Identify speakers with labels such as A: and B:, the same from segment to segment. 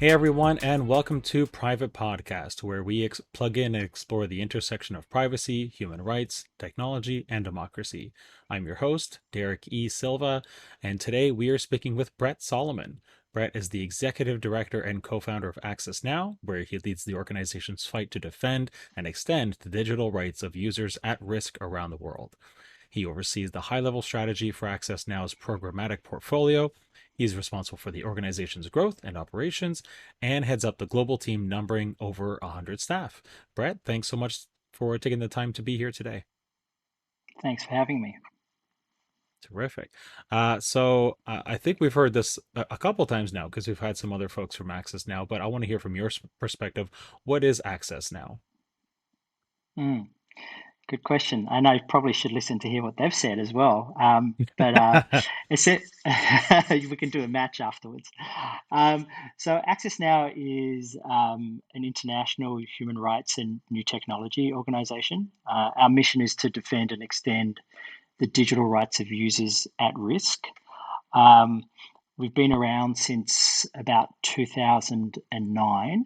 A: Hey everyone, and welcome to Private Podcast, where we plug in and explore the intersection of privacy, human rights, technology, and democracy. I'm your host, Derek E Silva, and today we are speaking with Brett Solomon. Brett is the executive director and co-founder of Accessnow, where he leads the organization's fight to defend and extend the digital rights of users at risk around the world. He oversees the high-level strategy for Accessnow's programmatic portfolio. He's responsible for the organization's growth and operations and heads up the global team numbering over 100 staff. Brett, thanks so much for taking the time to be here today.
B: Thanks for having me.
A: Terrific. I think we've heard this a couple times now because we've had some other folks from Access Now, but I want to hear from your perspective. What is Access Now?
B: Mm, good question. And I probably should listen to hear what they've said as well. But it's it, we can do a match afterwards. So Access Now is an international human rights and new technology organization. Our mission is to defend and extend the digital rights of users at risk. Um, we've been around since about 2009.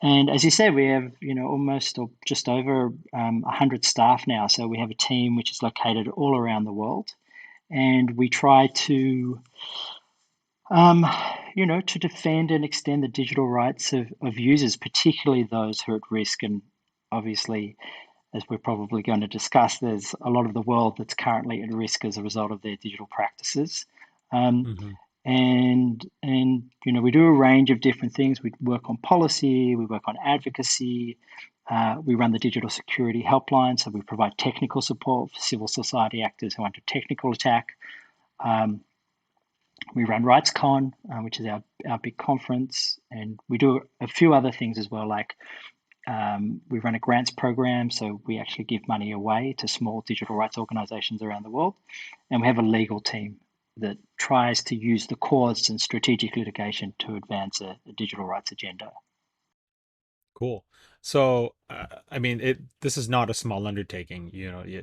B: And as you said, we have, almost or just over 100 staff now. So we have a team which is located all around the world. And we try um, to defend and extend the digital rights of users, particularly those who are at risk. And obviously, as we're probably going to discuss, there's a lot of the world that's currently at risk as a result of their digital practices. Um,
A: Hmm.
B: and we do a range of different things. We work on policy, we work on advocacy, we run the digital security helpline, so we provide technical support for civil society actors who are under technical attack. Um, we run Rightscon, which is our big conference, and we do a few other things as well, like we run a grants program, so we actually give money away to small digital rights organizations around the world. And we have a legal team that tries to use the courts and strategic litigation to advance a digital rights agenda.
A: Cool. I mean, this is not a small undertaking.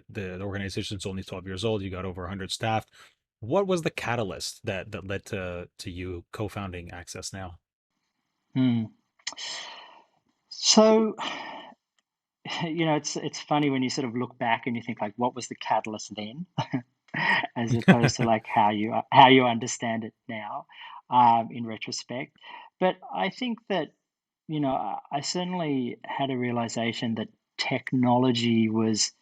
A: The organization's only 12 years old. You got over 100 staff. What was the catalyst that led to you co-founding Access Now?
B: Hmm. So, it's funny when you sort of look back and you think like, what was the catalyst then, as opposed to like how you understand it now, in retrospect. But I think that I certainly had a realization that technology was,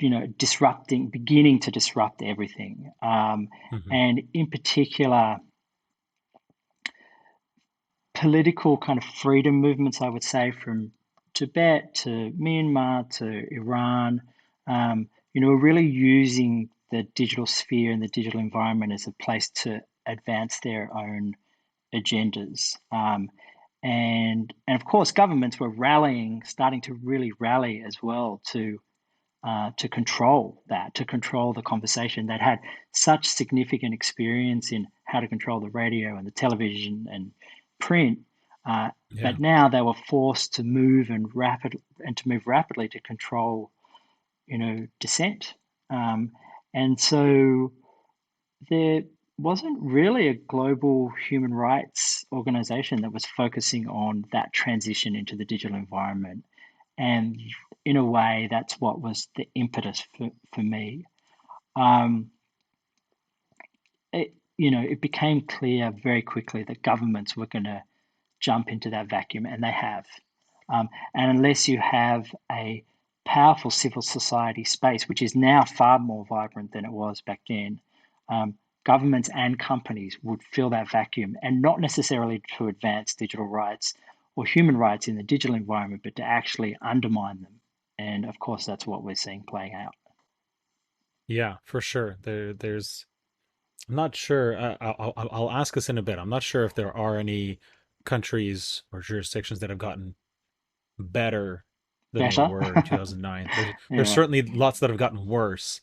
B: beginning to disrupt everything.
A: Hmm.
B: And in particular, political kind of freedom movements, I would say, from Tibet to Myanmar to Iran, are really using the digital sphere and the digital environment as a place to advance their own agendas. And of course, governments were rallying, starting to really rally as well to control that, to control the conversation. That had such significant experience in how to control the radio and the television and print,
A: Yeah.
B: but now they were forced to move rapidly to control, dissent. Um, and so there wasn't really a global human rights organization that was focusing on that transition into the digital environment. And in a way, that's what was the impetus for me. Um, it became clear very quickly that governments were going to jump into that vacuum, and they have. And unless you have a powerful civil society space, which is now far more vibrant than it was back then, um, governments and companies would fill that vacuum, and not necessarily to advance digital rights or human rights in the digital environment, but to actually undermine them. And of course, that's what we're seeing playing out.
A: Yeah, for sure. I'm not sure. I'll ask us in a bit. I'm not sure if there are any countries or jurisdictions that have gotten better than they
B: Better?
A: were in 2009. There's
B: Yeah.
A: certainly lots that have gotten worse.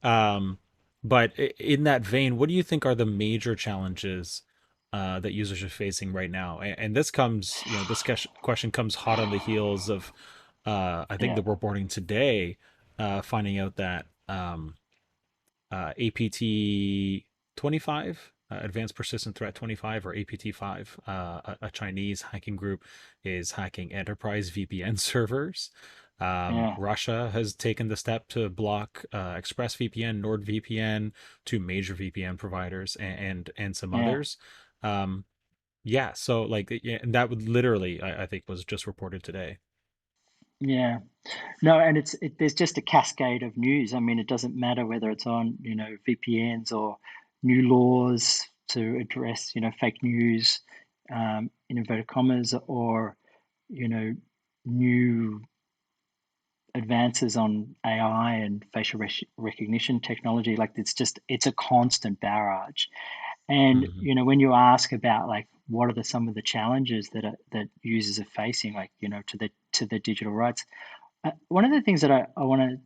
A: Um, but in that vein, what do you think are the major challenges that users are facing right now? And this comes, this question comes hot on the heels of, I think
B: Yeah.
A: the reporting today, finding out that APT 25 Advanced Persistent Threat 25 or APT5, a Chinese hacking group, is hacking enterprise VPN servers.
B: Yeah.
A: Russia has taken the step to block ExpressVPN, NordVPN, two major VPN providers, and some
B: Yeah.
A: others. Um, yeah, so like yeah, and that would literally, I think, was just reported today.
B: Yeah. No, and there's just a cascade of news. I mean, it doesn't matter whether it's on, VPNs or new laws to address, fake news, in inverted commas, or, you know, new advances on AI and facial recognition technology. Like it's a constant barrage. And,
A: Hmm.
B: when you ask about like what are some of the challenges that users are facing, like, to the digital rights, one of the things that I wanted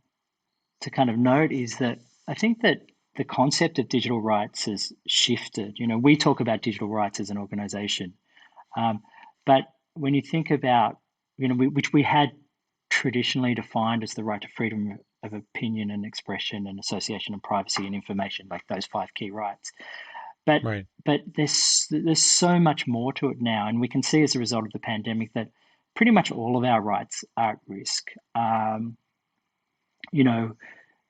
B: to kind of note is that I think that the concept of digital rights has shifted. We talk about digital rights as an organization, um, but when you think about, which we had traditionally defined as the right to freedom of opinion and expression and association and privacy and information, like those five key rights. But
A: Right.
B: but there's so much more to it now, and we can see as a result of the pandemic that pretty much all of our rights are at risk. You know,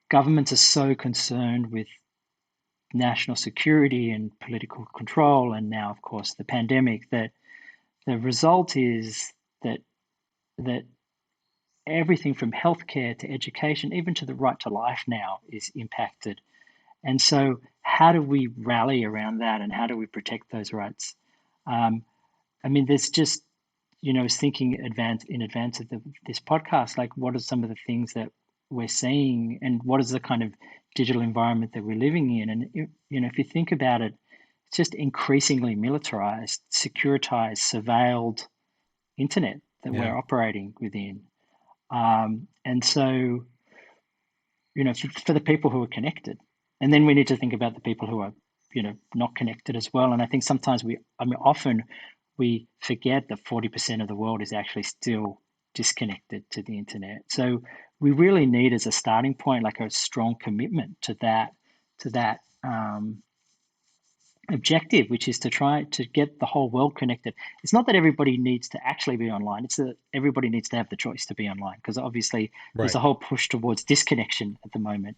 B: Governments are so concerned with national security and political control, and now, of course, the pandemic, that the result is that everything from healthcare to education, even to the right to life now, is impacted. And so, how do we rally around that, and how do we protect those rights? Um, I mean, there's just, I was thinking in advance of this podcast, like what are some of the things that we're seeing, and what is the kind of digital environment that we're living in? And if you think about it, it's just increasingly militarized, securitized, surveilled internet that
A: Yeah.
B: we're operating within. And so, for the people who are connected, and then we need to think about the people who are, not connected as well. And I think sometimes often we forget that 40% of the world is actually still disconnected to the internet. So we really need, as a starting point, like a strong commitment to that objective, which is to try to get the whole world connected. It's not that everybody needs to actually be online; it's that everybody needs to have the choice to be online. Because obviously, there's
A: Right.
B: a whole push towards disconnection at the moment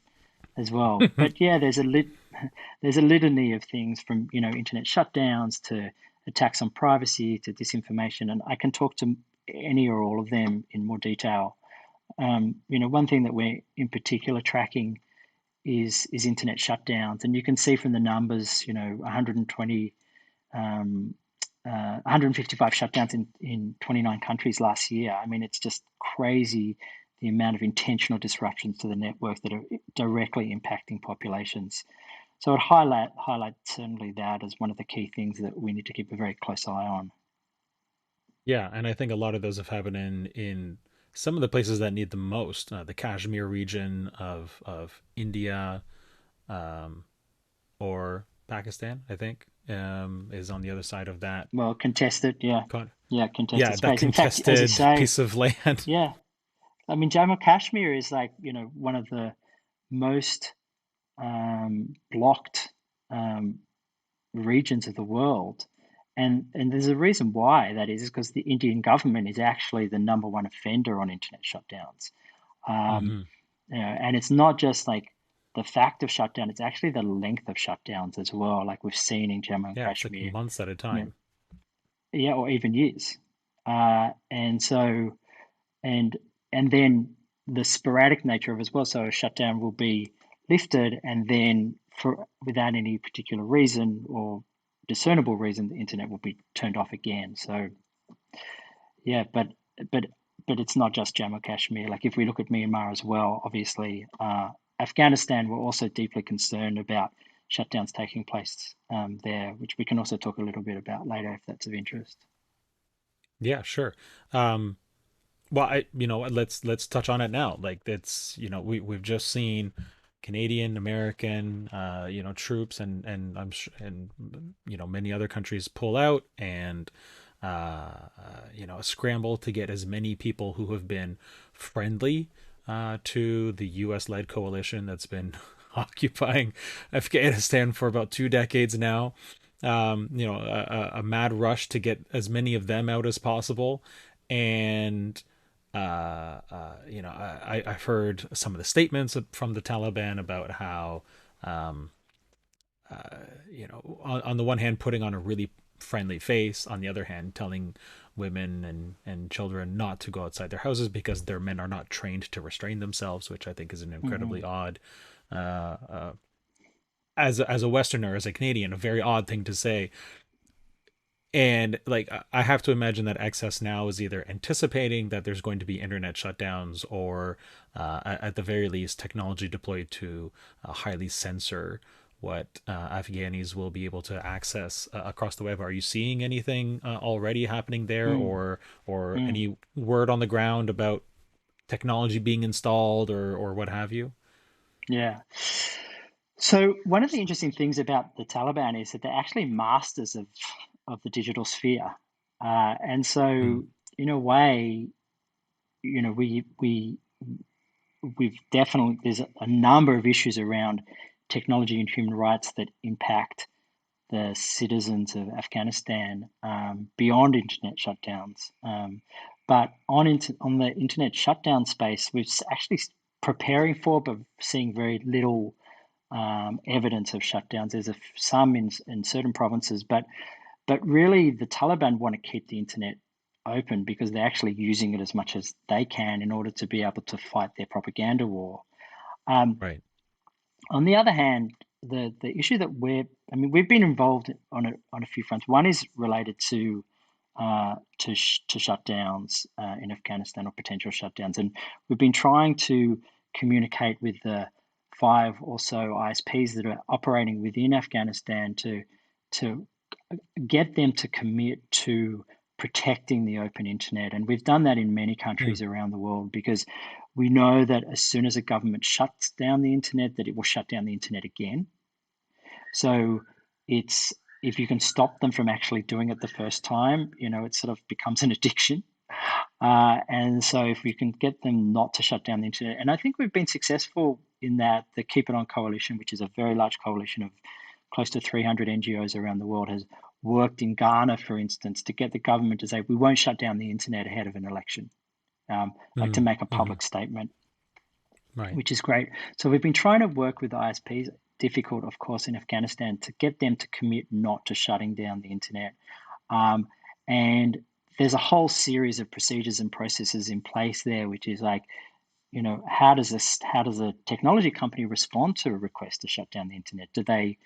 B: as well. But yeah, there's a litany of things from internet shutdowns to attacks on privacy to disinformation, and I can talk to any or all of them in more detail. One thing that we're in particular tracking is internet shutdowns, and you can see from the numbers, 120, 155 shutdowns in 29 countries last year. I mean, it's just crazy the amount of intentional disruptions to the network that are directly impacting populations. So I'd highlight certainly that as one of the key things that we need to keep a very close eye on.
A: Yeah, and I think a lot of those have happened in some of the places that need the most. The Kashmir region of India, um, or Pakistan, I think, is on the other side of that.
B: Well, contested, yeah,
A: Con-
B: yeah,
A: yeah,
B: contested
A: that
B: space. In fact, as you
A: contested
B: say,
A: piece of land.
B: yeah, I mean, Jammu and Kashmir is like one of the most blocked um, regions of the world. And there's a reason why that is because the Indian government is actually the number one offender on internet shutdowns. Um,
A: Hmm.
B: and it's not just like the fact of shutdown, it's actually the length of shutdowns as well, like we've seen in Jammu and
A: Yeah, it's like
B: Kashmir,
A: months at a
B: you know,
A: time.
B: yeah, or even years. And so, and and then the sporadic nature of it as well. So a shutdown will be lifted, and then without any particular reason or discernible reason, the internet will be turned off again. So yeah, but but it's not just Jammu and Kashmir. Like if we look at Myanmar as well, obviously, Afghanistan, we're also deeply concerned about shutdowns taking place there, which we can also talk a little bit about later if that's of interest.
A: Yeah, sure. Um, well, let's touch on it now. Like that's, we've just seen Canadian, American, troops and and many other countries pull out, and a scramble to get as many people who have been friendly to the U.S. led coalition that's been occupying Afghanistan for about 2 decades now. A mad rush to get as many of them out as possible. And I've heard some of the statements from the Taliban about how, um, on the one hand, putting on a really friendly face, on the other hand, telling women and children not to go outside their houses because their men are not trained to restrain themselves, which I think is an
B: Hmm.
A: incredibly odd, as a Westerner, as a Canadian, a very odd thing to say. And like, I have to imagine that Accessnow is either anticipating that there's going to be internet shutdowns, or at the very least, technology deployed to highly censor what Afghanis will be able to access across the web. Are you seeing anything already happening there,
B: Mm,
A: or
B: mm,
A: any word on the ground about technology being installed, or what have you?
B: yeah. So one of the interesting things about the Taliban is that they're actually masters of the digital sphere, and
A: Mm,
B: so in a way, we've definitely there's a number of issues around technology and human rights that impact the citizens of Afghanistan beyond internet shutdowns. But on the internet shutdown space, actually preparing for, but seeing very little evidence of shutdowns. There's some in certain provinces, but really the Taliban want to keep the internet open because they're actually using it as much as they can in order to be able to fight their propaganda war. Um,
A: right.
B: on the other hand, the issue that we've been involved on a few fronts. One is related to shutdowns in Afghanistan, or potential shutdowns, and we've been trying to communicate with the five or so ISPs that are operating within Afghanistan to get them to commit to protecting the open internet. And we've done that in many
A: Mm,
B: countries around the world because we know that as soon as a government shuts down the internet, that it will shut down the internet again. So it's if you can stop them from actually doing it the first time, it sort of becomes an addiction. And so if we can get them not to shut down the internet, and I think we've been successful in that, the Keep It On Coalition, which is a very large coalition of close to 300 NGOs around the world, has worked in Ghana, for instance, to get the government to say, we won't shut down the internet ahead of an election, like to
A: mm,
B: make a
A: mm,
B: public statement,
A: right.
B: which is great. So we've been trying to work with ISPs, difficult, of course, in Afghanistan, to get them to commit not to shutting down the internet. Um, and there's a whole series of procedures and processes in place there, which is like, how does a technology company respond to a request to shut down the internet? Do they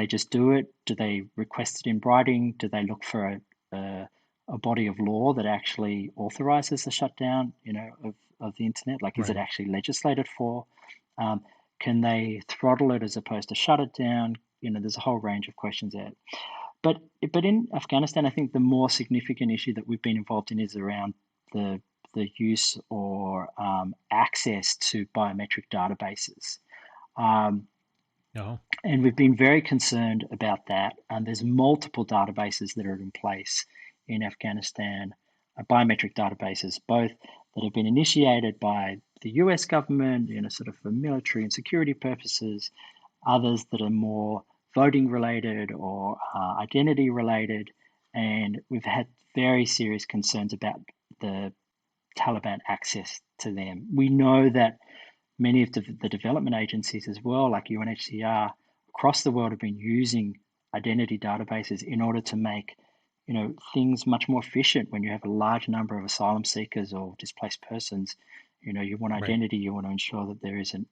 B: just do it? Do they request it in writing? Do they look for a body of law that actually authorizes the shutdown, of the internet? Like, is it
A: Right.
B: actually legislated for? Um, can they throttle it as opposed to shut it down? There's a whole range of questions there. But but in Afghanistan, I think the more significant issue that we've been involved in is around the use or access to biometric databases. Um,
A: No.
B: and we've been very concerned about that. And there's multiple databases that are in place in Afghanistan, biometric databases, both that have been initiated by the US government, sort of for military and security purposes, others that are more voting related or identity related. And we've had very serious concerns about the Taliban access to them. We know that many of the development agencies as well, like UNHCR, across the world have been using identity databases in order to make things much more efficient. When you have a large number of asylum seekers or displaced persons, you want
A: Right.
B: identity, you want to ensure that there isn't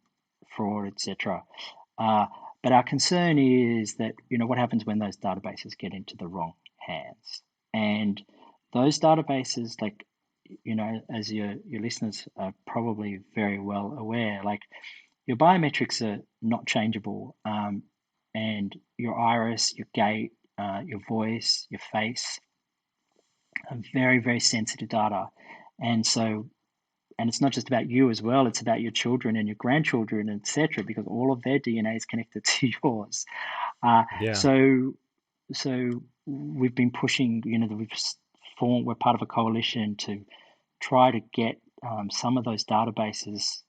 B: fraud, etc. Uh, but our concern is that what happens when those databases get into the wrong hands, and those databases, like as your listeners are probably very well aware, like your biometrics are not changeable, and your iris, your gait, your voice, your face are very, very sensitive data. And so, and it's not just about you as well, it's about your children and your grandchildren, etc., because all of their DNA is connected to yours. Uh,
A: Yeah.
B: so, so we've been pushing, we're part of a coalition to try to get some of those databases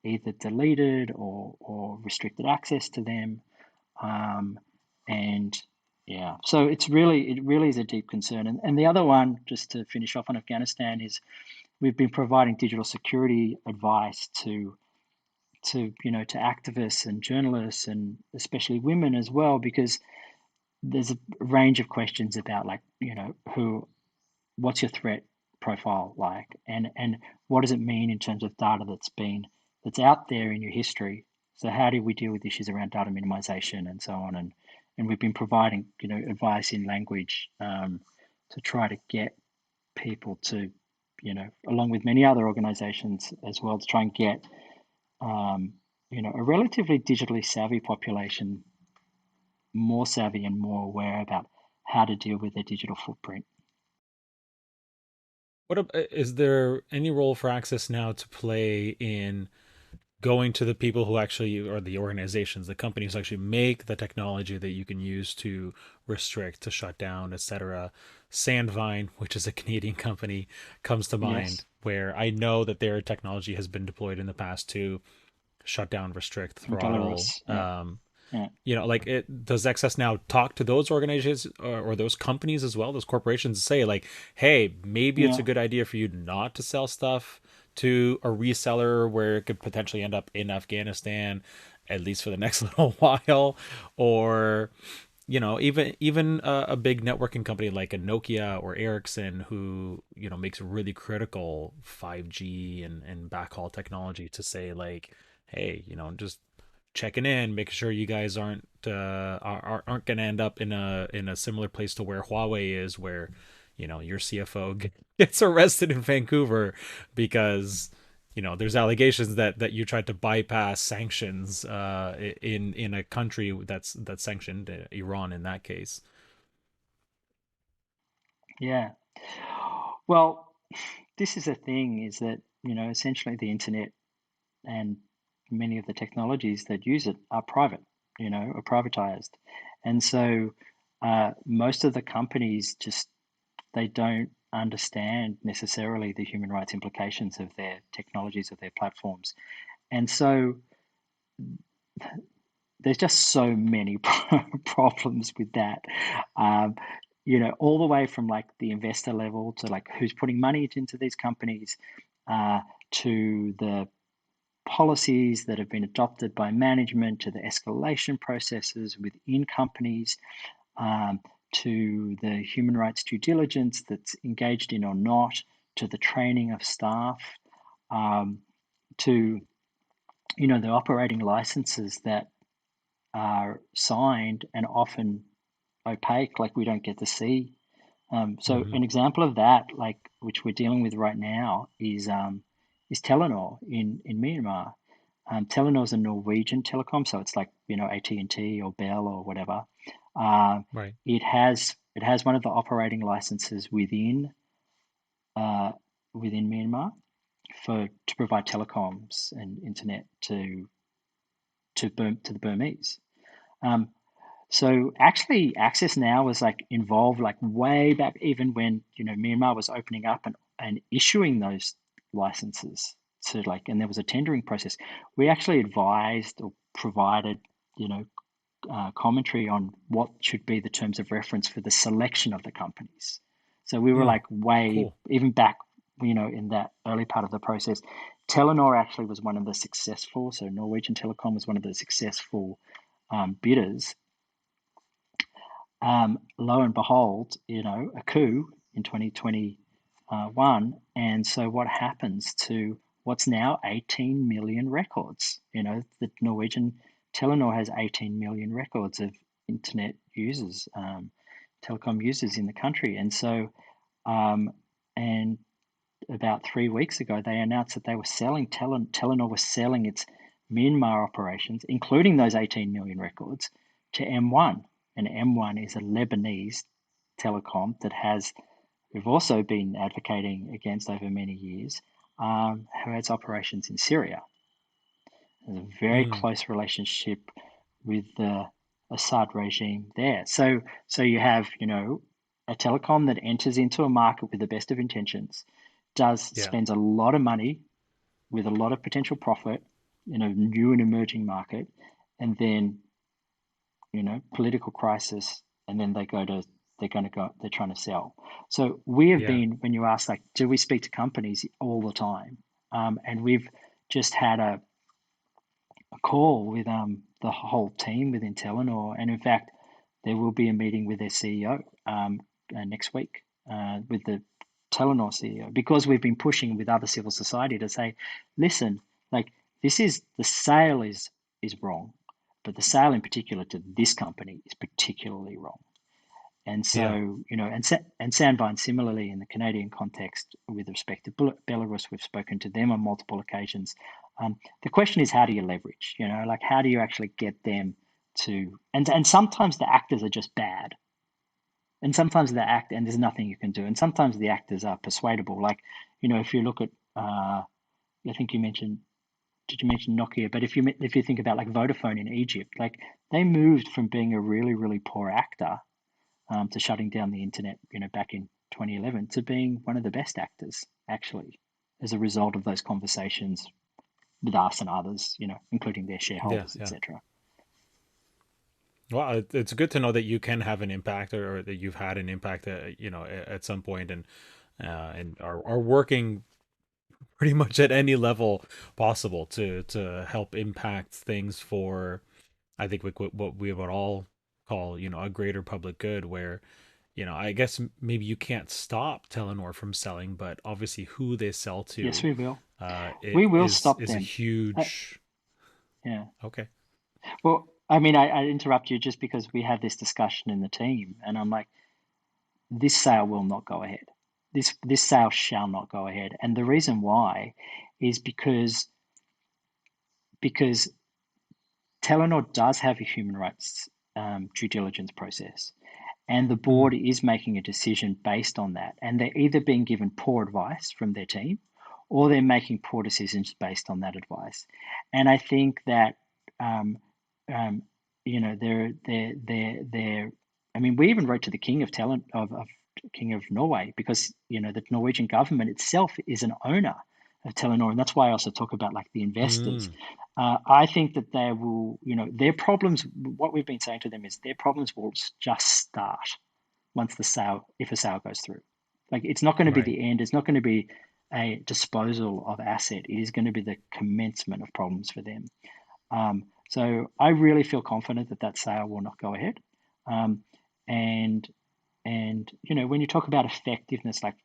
B: either deleted or restricted access to them. And yeah, so it really is a deep concern. And the other one, just to finish off on Afghanistan, is we've been providing digital security advice to activists and journalists, and especially women as well, because there's a range of questions about, like, what's your threat profile like, and what does it mean in terms of data that's out there in your history. So how do we deal with issues around data minimization and so on, and we've been providing advice in language, to try to get people to, along with many other organizations as well, to try and get a relatively digitally savvy population more savvy and more aware about how to deal with their digital footprint.
A: Is there any role for Accessnow to play in going to the people who actually, or the organizations, the companies who actually make the technology that you can use to restrict, to shut down, etc.? Sandvine, which is a Canadian company, comes to mind,
B: Yes,
A: where I know that their technology has been deployed in the past to shut down, restrict,
B: in
A: throttle.
B: Belarus. Yeah, yeah,
A: Like, it does Access now talk to those organizations, or those companies as well, those corporations, say like, hey, maybe it's
B: yeah,
A: a good idea for you not to sell stuff to a reseller where it could potentially end up in Afghanistan, at least for the next little while, or even a big networking company like a Nokia or Ericsson, who makes really critical 5G and backhaul technology, to say like, hey, just checking in, making sure you guys aren't going to end up in a similar place to where Huawei is, where your CFO gets arrested in Vancouver because there's allegations that you tried to bypass sanctions in a country that's sanctioned, Iran in that case.
B: yeah. Well, this is the thing, is that, essentially the internet and many of the technologies that use it are private, are privatized. And so most of the companies just, they don't understand necessarily the human rights implications of their technologies, of their platforms. And so there's just so many problems with that. Um, all the way from, like, the investor level to, like, who's putting money into these companies, uh, to the policies that have been adopted by management, to the escalation processes within companies, um, to the human rights due diligence that's engaged in or not, to the training of staff, um, to the operating licenses that are signed and often opaque, like we don't get to see. So
A: Mm-hmm.
B: an example of that, like, which we're dealing with right now, is Telenor in Myanmar. Telenor is a Norwegian telecom, so it's like, AT&T or Bell or whatever. Uh,
A: Right.
B: it has one of the operating licenses uh, within Myanmar to provide telecoms and internet to the Burmese. Um, So actually, Accessnow was, like, involved, like, way back, even when Myanmar was opening up and issuing those licenses to, like, and there was a tendering process. We actually advised or provided you know commentary on what should be the terms of reference for the selection of the companies. So we were,
A: Mm,
B: like, way
A: cool.
B: even back, in that early part of the process. Telenor actually was one of the successful. So Norwegian Telecom was one of the successful bidders. Lo and behold, a coup in 2021. And so what happens to what's now 18 million records? The Norwegian Telenor has 18 million records of internet users, telecom users in the country. And so, and about 3 weeks ago, they announced that they were Telenor was selling its Myanmar operations, including those 18 million records, to M1. And M1 is a Lebanese telecom that we've also been advocating against over many years, who has operations in Syria. There's a very
A: Mm,
B: close relationship with the Assad regime there. So you have, a telecom that enters into a market with the best of intentions, does
A: yeah.
B: spends a lot of money with a lot of potential profit, new and emerging market, and then political crisis, and then they're trying to sell. So we have
A: Yeah.
B: been, when you ask, like, do we speak to companies all the time? And we've just had a call with the whole team within Telenor, and in fact, there will be a meeting with their CEO next week with the Telenor CEO, because we've been pushing with other civil society to say, listen, like, the sale is wrong, but the sale in particular to this company is particularly wrong. And
A: Yeah.
B: so, and Sandvine, similarly in the Canadian context with respect to Belarus, we've spoken to them on multiple occasions. The question is, how do you leverage? Like, how do you actually get them to? And sometimes the actors are just bad, and sometimes the act and there's nothing you can do, and sometimes the actors are persuadable. Like, if you look at, I think you mentioned. Did you mention Nokia? But if you think about, like, Vodafone in Egypt, like, they moved from being a really really poor actor to shutting down the internet, back in 2011, to being one of the best actors, actually, as a result of those conversations with us and others, including their
A: Yeah.
B: shareholders,
A: Yeah.
B: etc.
A: Well, it's good to know that you can have an impact, or that you've had an impact, at some point, and are working pretty much at any level possible to help impact things for, I think, what we would all call, a greater public good, where, I guess maybe you can't stop Telenor from selling, but obviously who they sell
B: Yes,
A: to,
B: we will.
A: it
B: We will
A: is
B: stop
A: is a
B: them. Uh,
A: huge.
B: yeah.
A: Okay.
B: Well, I mean, I interrupt you just because we had this discussion in the team, and I'm like, this sale will not go ahead. This sale shall not go ahead, and the reason why is because Telenor does have a human rights due diligence process, and the
A: Mhm.
B: board is making a decision based on that. And they're either being given poor advice from their team, or they're making poor decisions based on that advice. And I think that, um, um, they're. I mean, we even wrote to the king of King of Norway, because the Norwegian government itself is an owner of Telenor, and that's why I also talk about, like, the investors.
A: Mm.
B: I think that they will, their problems. What we've been saying to them is their problems will just start once if a sale goes through. Like, it's not going to be
A: Right.
B: the end. It's not going to be a disposal of asset. It is going to be the commencement of problems for them. So I really feel confident that sale will not go ahead. Um, and when you talk about effectiveness, like,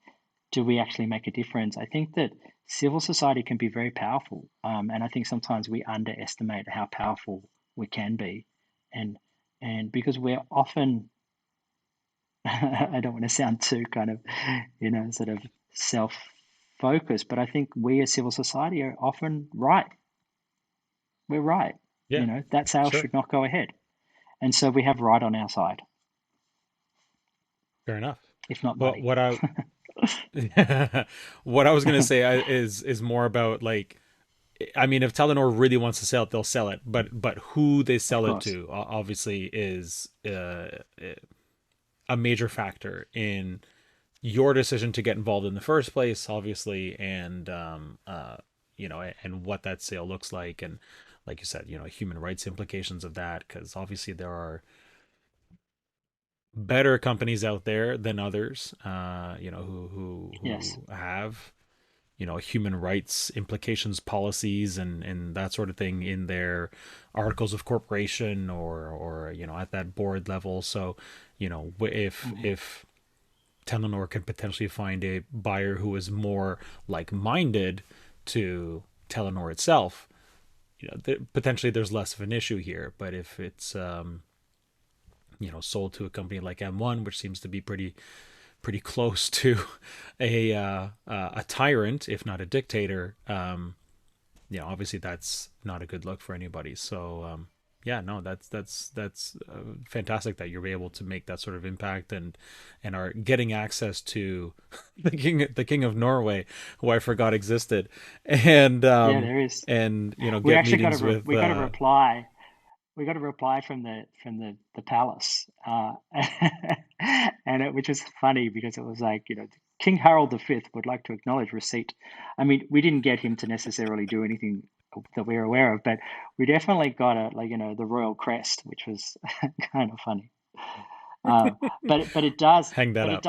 B: do we actually make a difference? I think that civil society can be very powerful, and I think sometimes we underestimate how powerful we can be, and because we're often, I don't want to sound too kind of, sort of self-focused, but I think we as civil society are often right. We're right.
A: Yeah.
B: That sale
A: Sure.
B: should not go ahead, and so we have right on our side,
A: Fair enough.
B: if not
A: But
B: money.
A: what I was gonna say, is more about, like, I mean, if Telenor really wants to sell it, they'll sell it. But who they
B: Of
A: sell it
B: course.
A: to, obviously, is a major factor in your decision to get involved in the first place, obviously, and and what that sale looks like, and, like you said, human rights implications of that, because obviously there are better companies out there than others,
B: Yes.
A: who have, human rights implications policies, and that sort of thing in their articles of corporation, or at that board level. So,
B: Hmm.
A: if Telenor can potentially find a buyer who is more like-minded to Telenor itself, potentially there's less of an issue here. But if it's, sold to a company like M1, which seems to be pretty close to a tyrant, if not a dictator, obviously that's not a good look for anybody. So, yeah, no, that's fantastic that you're able to make that sort of impact, and are getting access to the king of Norway, who I forgot existed, and
B: Yeah, there is. We
A: get
B: actually got a
A: meetings with,
B: we got a reply. We got a reply from the palace, which was funny because it was like, King Harold V would like to acknowledge receipt. I mean, we didn't get him to necessarily do anything that we're aware of, but we definitely got a like the royal crest, which was kind of funny. Uh, but it does
A: Hang that
B: but it
A: up.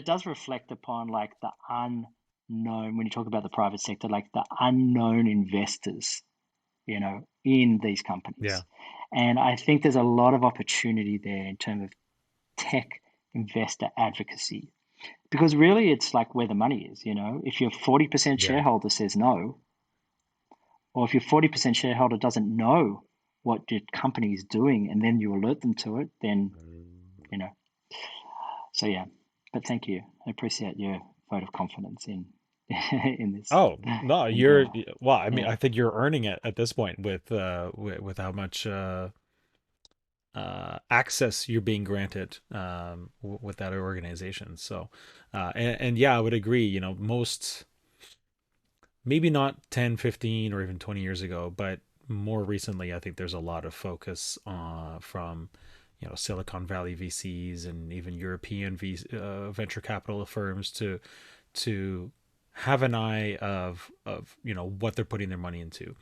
B: does reflect upon like the unknown when you talk about the private sector, like the unknown investors, in these
A: Yeah.
B: companies. And I think there's a lot of opportunity there in terms of tech investor advocacy. Because really it's like where the money is. If your 40%
A: Yeah.
B: shareholder says no, or if your 40% shareholder doesn't know what your company is doing and then you alert them to it, then, you know. So yeah. But thank you. I appreciate your vote of confidence in in this.
A: Oh, no,
B: And
A: well, I mean,
B: yeah.
A: I think you're earning it at this point with how much access you're being granted with that organization. So, and yeah, I would agree, most, maybe not 10, 15, or even 20 years ago, but more recently, I think there's a lot of focus from, Silicon Valley VCs and even European venture capital firms to have an eye of what they're putting their money into.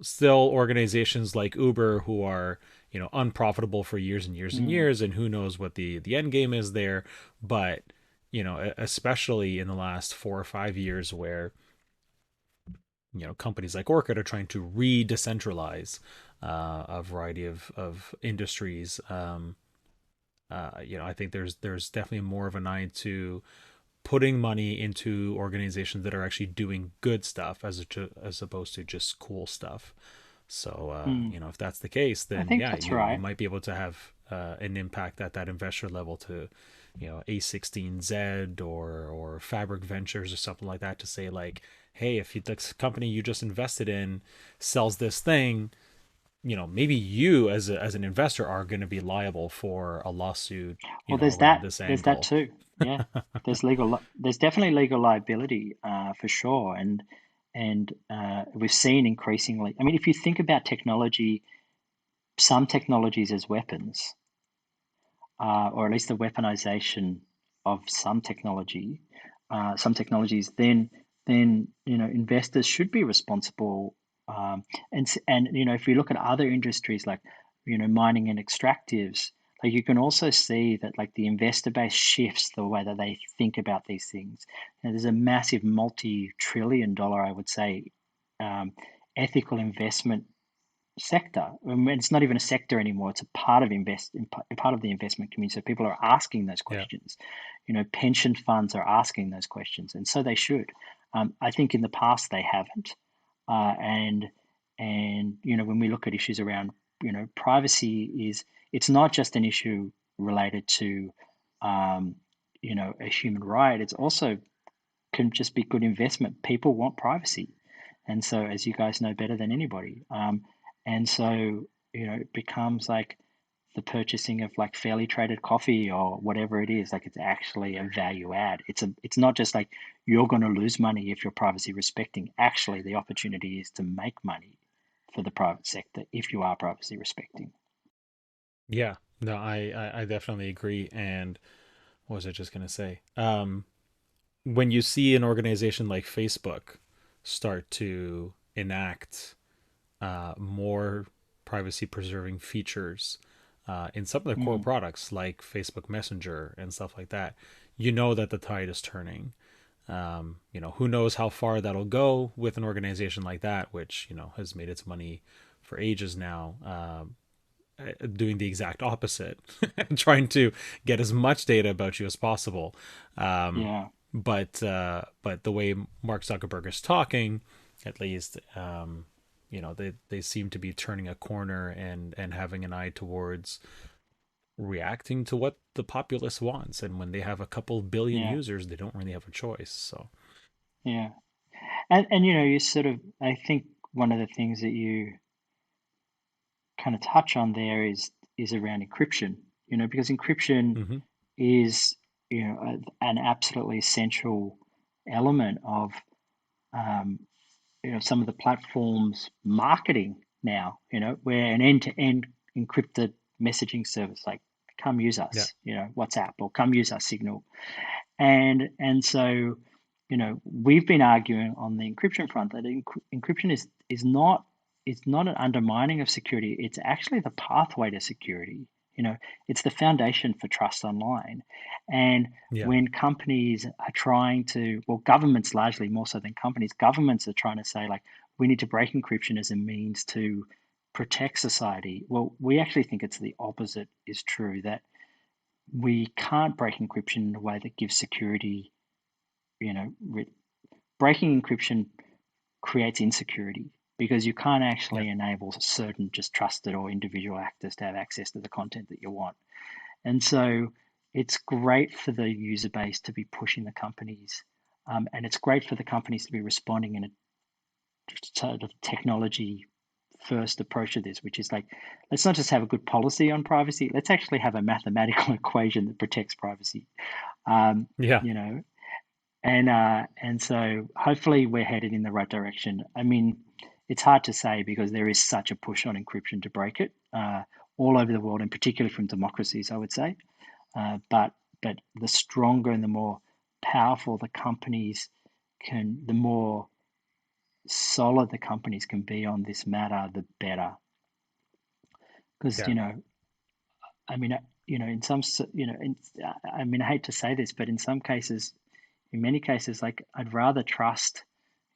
A: Still, organizations like Uber who are unprofitable for years and years and
B: Mm,
A: years, and who knows what the end game is there. But especially in the last 4 or 5 years, where companies like Orchid are trying to re-decentralize a variety of industries. I think there's definitely more of an eye to putting money into organizations that are actually doing good stuff as opposed to just cool stuff. So
B: mm.
A: if that's the case,
B: I
A: then
B: think
A: yeah,
B: that's
A: you
B: right.
A: might be able to have an impact at that investor level to A16Z or Fabric Ventures or something like that, to say like, hey, if the company you just invested in sells this thing, maybe you as an investor are going to be liable for a lawsuit,
B: Well,
A: around this
B: there's that
A: angle.
B: too. Yeah, there's definitely legal liability for sure, and we've seen increasingly. I mean, if you think about technology, some technologies as weapons, or at least the weaponization of some technologies, then investors should be responsible. And if you look at other industries like mining and extractives, like you can also see that like the investor base shifts the way that they think about these things. There's a massive multi-trillion-dollar, I would say, um, ethical investment sector. I mean, it's not even a sector anymore. It's a part of part of the investment community. So people are asking those
A: Yeah.
B: questions. Pension funds are asking those questions, and so they should. I think in the past they haven't, and when we look at issues around privacy, it's not just an issue related to a human right. It's also can just be good investment. People want privacy. And so, as you guys know better than anybody, and so, it becomes like the purchasing of like fairly traded coffee or whatever it is, like it's actually a value add. It's not just like you're going to lose money if you're privacy respecting. Actually, the opportunity is to make money for the private sector if you are privacy respecting.
A: Yeah. No, I definitely agree. And what was I just gonna say? When you see an organization like Facebook start to enact more privacy preserving features in some of their core
B: Mm,
A: products like Facebook Messenger and stuff like that, you know that the tide is turning. Who knows how far that'll go with an organization like that, which has made its money for ages now, doing the exact opposite, trying to get as much data about you as possible. Um,
B: yeah,
A: but the way Mark Zuckerberg is talking, at least, they seem to be turning a corner and having an eye towards reacting to what the populace wants. And when they have a couple billion
B: yeah,
A: users, they don't really have a choice. So
B: yeah. And you sort of, I think one of the things that you kind of touch on there is around encryption. Because encryption
A: mm-hmm.
B: is an absolutely essential element of um, some of the platforms marketing now. Where an end-to-end encrypted messaging service like come use
A: Yeah.
B: us, WhatsApp, or come use our Signal, and so we've been arguing on the encryption front that encryption is not an undermining of security. It's actually the pathway to security. It's the foundation for trust online. And
A: Yeah.
B: when companies are trying to, well, governments largely more so than companies, governments are trying to say like we need to break encryption as a means to protect society. Well, we actually think it's the opposite is true, that we can't break encryption in a way that gives security. You know, breaking encryption creates insecurity because you can't
A: Yeah.
B: actually enable certain just trusted or individual actors to have access to the content that you want. And so it's great for the user base to be pushing the companies, and it's great for the companies to be responding in a sort of technology first approach to this, which is like, let's not just have a good policy on privacy, let's actually have a mathematical equation that protects privacy. Um,
A: Yeah.
B: you know, and so hopefully we're headed in the right direction. I mean, it's hard to say because there is such a push on encryption to break it all over the world, and particularly from democracies, I would say. But the stronger and the more powerful the companies the more solid the companies can be on this matter, the better. Because
A: Yeah.
B: I mean, in some, I mean, I hate to say this, but in many cases, like I'd rather trust,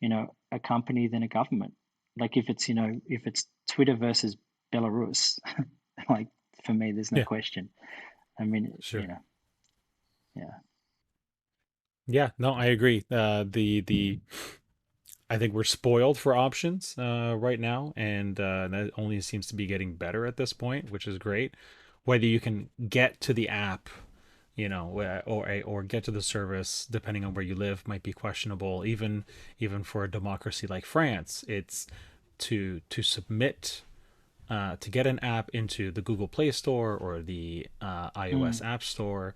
B: a company than a government. Like if it's Twitter versus Belarus, like for me, there's no
A: Yeah.
B: question. I mean,
A: Sure.
B: yeah.
A: Yeah. No, I agree. The I think we're spoiled for options right now, and that only seems to be getting better at this point, which is great. Whether you can get to the app, or get to the service, depending on where you live, might be questionable. Even for a democracy like France, it's to submit to get an app into the Google Play Store or the
B: Mm,
A: iOS App Store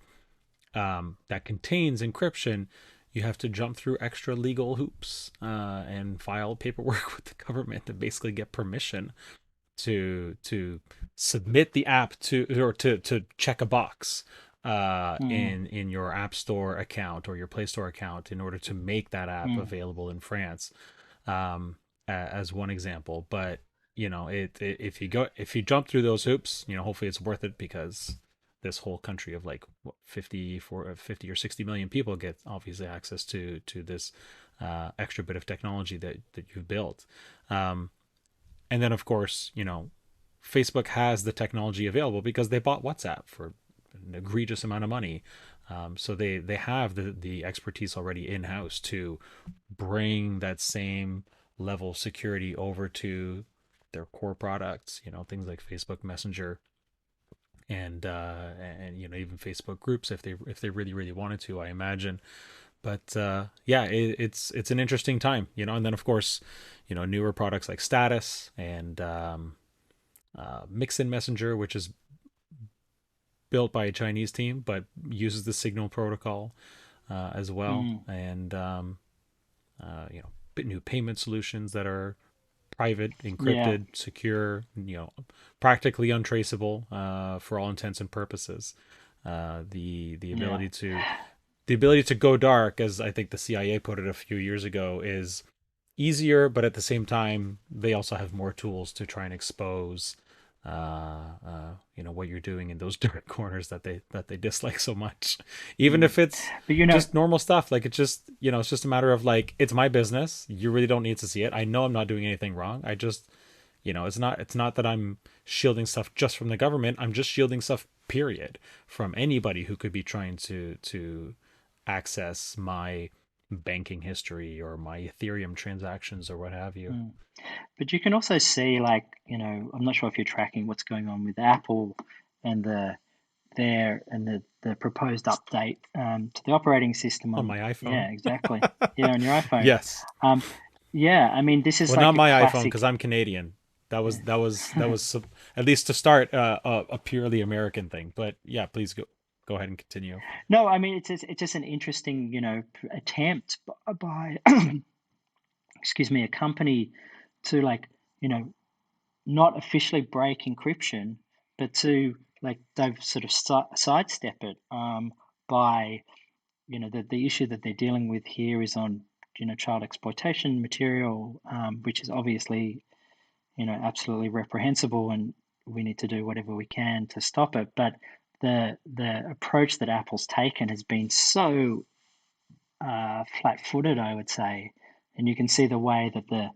A: that contains encryption, you have to jump through extra legal hoops and file paperwork with the government to basically get permission to submit the app to check a box
B: mm,
A: in your App Store account or your Play Store account in order to make that app
B: mm,
A: available in France, um, as one example. But if you jump through those hoops, hopefully it's worth it because this whole country of like what, 50 or 60 million people get obviously access to this extra bit of technology that you've built. Um, and then of course, Facebook has the technology available because they bought WhatsApp for an egregious amount of money. So they have the expertise already in house to bring that same level of security over to their core products. Things like Facebook Messenger and even Facebook groups if they really really wanted to, I imagine. But yeah, it's an interesting time. And then of course, newer products like Status and Mixin Messenger, which is built by a Chinese team but uses the Signal protocol as well,
B: mm.
A: and new payment solutions that are private,
B: Yeah,
A: encrypted, secure, practically untraceable for all intents and purposes. The
B: yeah.
A: ability to go dark, as I think the CIA put it a few years ago, is easier, but at the same time, they also have more tools to try and expose, what you're doing in those dark corners that they dislike so much. Even
B: Mm.
A: if it's
B: But
A: just normal stuff, like it's just a matter of like it's my business. You really don't need to see it. I know I'm not doing anything wrong. I just, it's not that I'm shielding stuff just from the government. I'm just shielding stuff, period, from anybody who could be trying to access my banking history or my Ethereum transactions or what have you.
B: mm. But you can also see, like, I'm not sure if you're tracking what's going on with Apple and the proposed update to the operating system
A: On
B: on,
A: my iPhone.
B: yeah, exactly. Yeah, on your iPhone.
A: Yes.
B: Um, yeah, I mean, this is
A: Well,
B: like
A: not
B: a
A: my iPhone because
B: classic.
A: I'm Canadian. That was at least to start a purely American thing. But yeah, please go ahead and continue.
B: No, I mean, it's just an interesting, attempt by excuse me, a company to like, you know, not officially break encryption, but to like they've sort of sidestep it by the issue that they're dealing with here is on, child exploitation material, which is obviously, absolutely reprehensible, and we need to do whatever we can to stop it. But the approach that Apple's taken has been so flat-footed, I would say, and you can see the way that the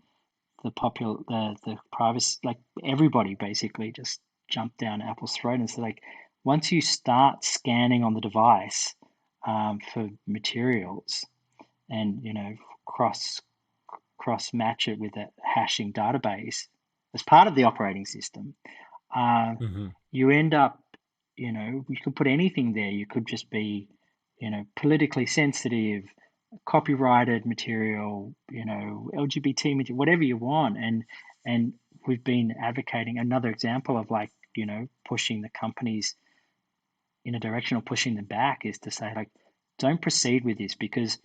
B: privacy, like everybody basically just jumped down Apple's throat and said, like, once you start scanning on the device for materials and cross match it with a hashing database as part of the operating system, uh,
A: Hmm.
B: you end up, you could put anything there. You could just be, politically sensitive, copyrighted material, LGBT material, whatever you want. And we've been advocating another example of, like, pushing the companies in a direction or pushing them back is to say, like, don't proceed with this, because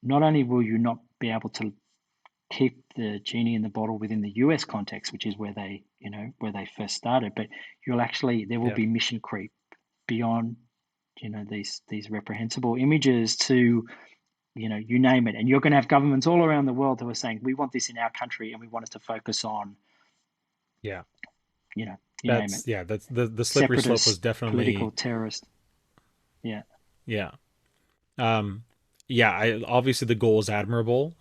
B: not only will you not be able to keep the genie in the bottle within the US context, which is where they first started, but there will
A: Yeah.
B: be mission creep beyond, these reprehensible images to, you name it. And you're going to have governments all around the world who are saying, we want this in our country and we want it to focus on,
A: Yeah.
B: you name it,
A: That's the slippery slope was
B: separatist,
A: definitely.
B: political, terrorist. Yeah.
A: Yeah. Um, yeah, obviously the goal is admirable.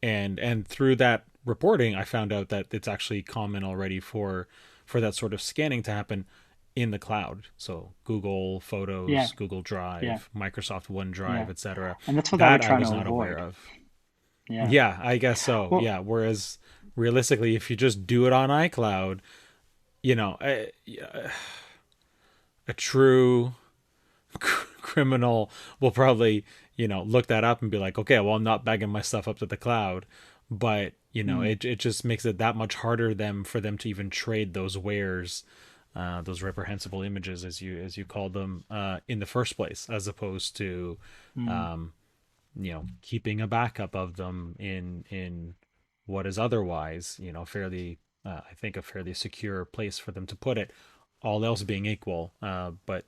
A: And through that reporting, I found out that it's actually common already for that sort of scanning to happen in the cloud. So Google
B: Yeah.
A: Photos, Google
B: Yeah.
A: Drive, Microsoft
B: Yeah.
A: OneDrive, etc.
B: And that's what they were
A: That I
B: trying
A: was
B: to
A: not aware
B: avoid.
A: of.
B: Yeah.
A: Yeah, I guess so.
B: Well,
A: Yeah, whereas realistically, if you just do it on iCloud, you know, a true criminal will probably, look that up and be like, okay, well, I'm not bagging my stuff up to the cloud. But,
B: mm,
A: it just makes it that much harder for them to even trade those wares, those reprehensible images, as you called them, in the first place, as opposed to,
B: mm.
A: keeping a backup of them in what is otherwise, fairly, I think, a fairly secure place for them to put it, all else being equal. But